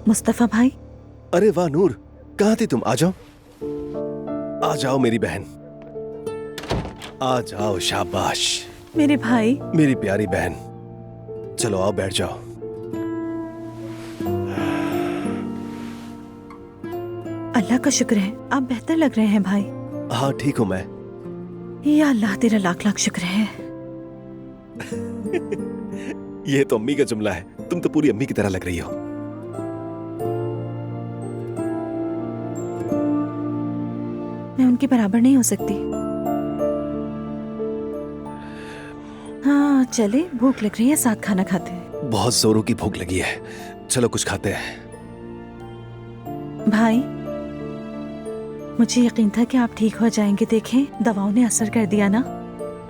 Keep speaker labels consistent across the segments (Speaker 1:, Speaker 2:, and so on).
Speaker 1: मुस्तफा भाई।
Speaker 2: अरे वाह नूर, कहाँ थी तुम? आ जाओ, आ जाओ मेरी बहन, आ जाओ। शाबाश
Speaker 1: मेरे भाई।
Speaker 2: मेरी प्यारी बहन, चलो आओ बैठ जाओ।
Speaker 1: अल्लाह का शुक्र है, आप बेहतर लग रहे हैं भाई।
Speaker 2: हाँ ठीक हूँ मैं।
Speaker 1: या अल्लाह, तेरा लाख लाख शुक्र है।
Speaker 2: ये तो अम्मी का जुमला है, तुम तो पूरी अम्मी की तरह लग रही हो।
Speaker 1: मैं उनके बराबर नहीं हो सकती। हाँ चले, भूख लग रही है, साथ खाना खाते हैं।
Speaker 2: बहुत जोरों की भूख लगी है, चलो कुछ खाते हैं।
Speaker 1: भाई, मुझे यकीन था कि आप ठीक हो जाएंगे। देखें, दवाओं ने असर कर दिया ना।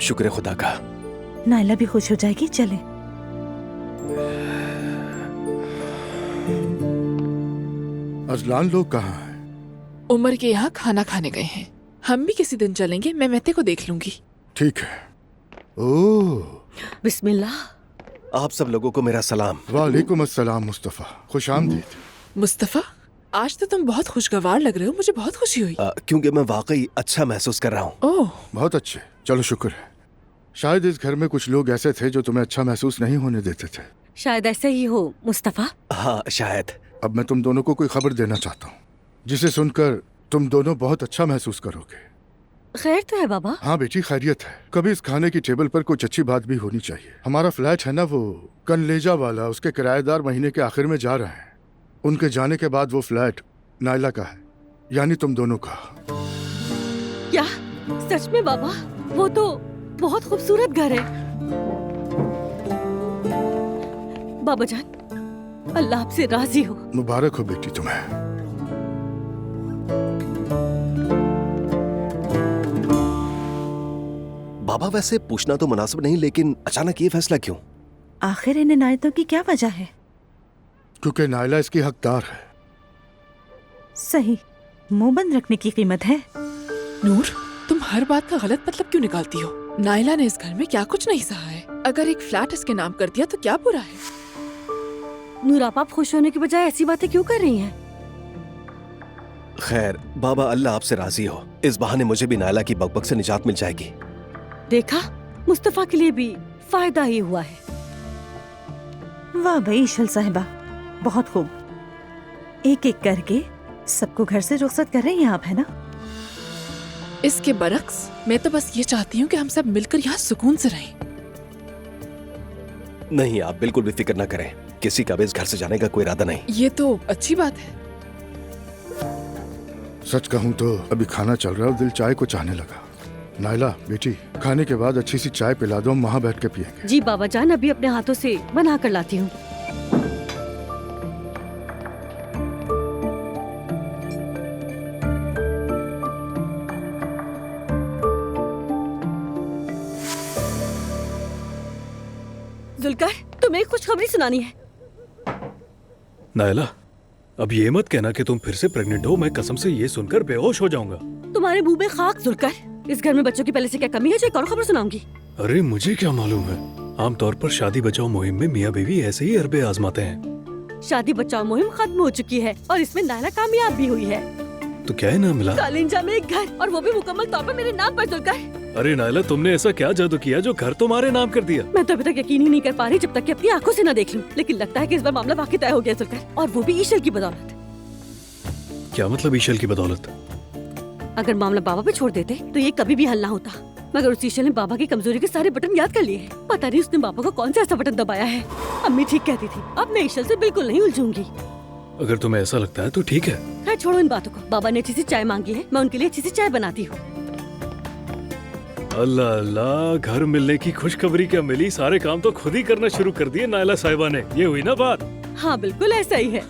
Speaker 2: शुक्र है खुदा का।
Speaker 1: नाइला भी खुश हो जाएगी। चले।
Speaker 3: अजलान लोग कहाँ हैं?
Speaker 4: उमर के यहाँ खाना खाने गए हैं। हम भी किसी दिन चलेंगे, मैं महते को देख लूंगी।
Speaker 3: ठीक है। ओह,
Speaker 5: बिस्मिल्लाह।
Speaker 2: आप सब लोगों को मेरा सलाम।
Speaker 3: वालेकुम अस्सलाम मुस्तफा, खुश आमदीद।
Speaker 4: मुस्तफा, आज तो तुम बहुत खुशगवार लग रहे हो, मुझे बहुत खुशी हुई।
Speaker 2: क्योंकि मैं वाकई अच्छा महसूस कर रहा हूँ।
Speaker 4: ओह,
Speaker 3: बहुत अच्छे, चलो शुक्र है। शायद इस घर में कुछ लोग ऐसे थे जो तुम्हें अच्छा महसूस नहीं होने देते थे।
Speaker 5: शायद ऐसे ही हो मुस्तफा।
Speaker 2: हाँ शायद।
Speaker 3: अब मैं तुम दोनों को कोई खबर देना चाहता हूँ जिसे सुनकर तुम दोनों बहुत अच्छा महसूस करोगे।
Speaker 5: खैर तो है बाबा?
Speaker 3: हाँ बेटी, खैरियत है। कभी इस खाने की टेबल पर कुछ अच्छी बात भी होनी चाहिए। हमारा फ्लैट है ना, वो कनलेजा वाला, उसके किराएदार महीने के आखिर में जा रहे हैं। उनके जाने के बाद वो फ्लैट नाइला का है, यानी तुम दोनों का।
Speaker 5: क्या सच में बाबा? वो तो बहुत खूबसूरत घर है। बाबा जान, अल्लाह आपसे राजी हो।
Speaker 3: मुबारक हो बेटी तुम्हें।
Speaker 2: बाबा वैसे पूछना तो मुनासिब नहीं, लेकिन अचानक ये फैसला क्यों?
Speaker 1: आखिर इन इनायतों की क्या वजह है?
Speaker 3: क्योंकि नाइला इसकी हकदार है।
Speaker 1: सही, मुंह बंद रखने की कीमत है।
Speaker 4: नूर, तुम हर बात का गलत मतलब क्यों निकालती हो? नाइला ने इस घर में क्या कुछ नहीं सहा है। अगर एक फ्लैट इसके नाम कर दिया तो क्या बुरा है?
Speaker 5: नूर, आप खुश होने की बजाय ऐसी बातें क्यों कर रही हैं?
Speaker 2: खैर बाबा, अल्लाह आपसे राजी हो। इस बहाने मुझे भी नाइला की बकबक से निजात मिल जाएगी।
Speaker 5: देखा, मुस्तफा के लिए भी फायदा ही हुआ है।
Speaker 1: वाह भाई ईशल साहिबा, बहुत खूब। एक एक करके सबको घर से रुखसत कर रही हैं आप, है ना?
Speaker 4: इसके बरक्स मैं तो बस ये चाहती हूँ कि हम सब मिलकर यहाँ सुकून से रहें।
Speaker 2: नहीं, आप बिल्कुल भी फिक्र न करें, किसी का भी इस घर से जाने का कोई इरादा नहीं।
Speaker 4: ये तो अच्छी बात है।
Speaker 3: सच कहूँ तो अभी खाना चल रहा है और दिल चाय को चाहने लगा। नाइला बेटी, खाने के बाद अच्छी सी चाय पिला दो, हम वहाँ बैठ के पियेंगे।
Speaker 5: जी बाबा जान, अभी अपने हाथों से बना कर लाती हूँ। जुल्कर, तुम्हें खुशखबरी सुनानी है।
Speaker 6: नायला, अब ये मत कहना कि तुम फिर से प्रेग्नेंट हो। मैं कसम से ये सुनकर बेहोश हो जाऊंगा।
Speaker 5: तुम्हारे मुंह में खाक जुल्कर। इस घर में बच्चों की पहले से क्या कमी है जो एक और खबर सुनाऊंगी?
Speaker 6: अरे मुझे क्या मालूम है। आमतौर पर शादी बचाओ मुहिम में मियाँ बीवी ऐसे ही अरबे आजमाते हैं।
Speaker 5: शादी बचाओ मुहिम खत्म हो चुकी है और इसमें नाइला कामयाब भी हुई है।
Speaker 6: तो क्या इनाम मिला?
Speaker 5: कालिंजा में एक घर, और वो भी मुकम्मल तौर पर मेरे नाम पर। जुल्कर,
Speaker 6: अरे नायला, तुमने ऐसा क्या जादू किया जो घर तुम्हारे नाम कर दिया?
Speaker 5: मैं तो अभी तक यकीन ही नहीं कर पा रही जब तक कि अपनी आंखों से न देख लूं। लेकिन लगता है कि इस बार मामला वाकई तय हो गया जुल्कर, और वो भी ईशल की बदौलत।
Speaker 6: क्या मतलब ईशल की बदौलत?
Speaker 5: अगर मामला बाबा पे छोड़ देते तो ये कभी भी हल ना होता, मगर उस ईशल ने बाबा की कमजोरी के सारे बटन याद कर लिए हैं। पता नहीं उसने बाबा को कौन सा ऐसा बटन दबाया है। अम्मी ठीक कहती थी, अब मैं ईशल से बिल्कुल नहीं उलझूंगी।
Speaker 6: अगर तुम्हें ऐसा लगता है तो ठीक है।
Speaker 5: खैर छोड़ो इन बातों को। बाबा ने अच्छी सी चाय मांगी है, मैं उनके लिए अच्छी सी चाय बनाती हूँ।
Speaker 6: अल्लाह अल्लाह, घर मिलने की खुशखबरी क्या मिली, सारे काम तो खुद ही करना शुरू कर दिए नायला साहिबा ने। ये हुई ना बात?
Speaker 5: हाँ बिल्कुल ऐसा ही है।